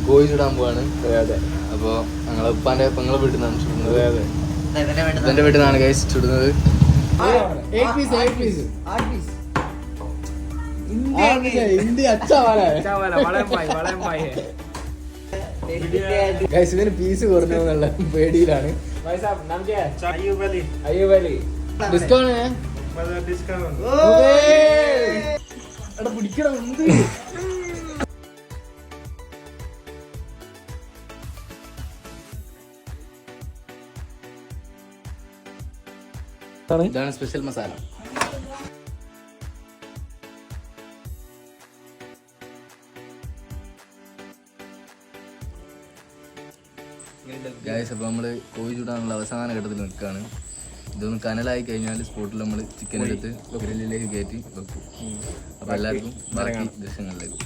കോഴി ചൂടാൻ പോവാണ്. അപ്പൊ ഞങ്ങളെ ഉപ്പാന്റെ പെങ്ങളെ വീട്ടിൽ നിന്നാണ് ചുടുന്നത്. എന്റെ വീട്ടിൽ നിന്നാണ് ഗൈസ് ചുടുന്നത്. ഇതിന് പീസ് കുറഞ്ഞു എന്നുള്ള പേടിയിലാണ്. ഡിസ്കൗണ്ട് പിടിക്കണം. ഇതാണ് സ്പെഷ്യൽ മസാല. ഗൈസ്, അപ്പോൾ നമ്മൾ കോഴി ചൂടാനുള്ള അവസാന ഘട്ടത്തിൽ നിൽക്കുകയാണ്. ഇതൊന്ന് കനലായി കഴിഞ്ഞാൽ സ്പോട്ടിൽ നമ്മൾ ചിക്കൻ എടുത്ത് ഗ്രില്ലിലേക്ക് കയറ്റി വെക്കും. അപ്പോൾ എല്ലാവർക്കും ബാക്കി ദൃശ്യങ്ങളിലേക്ക്.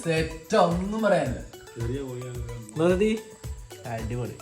സെറ്റ് ഒന്നും പറയാനില്ല. അടിപൊളി.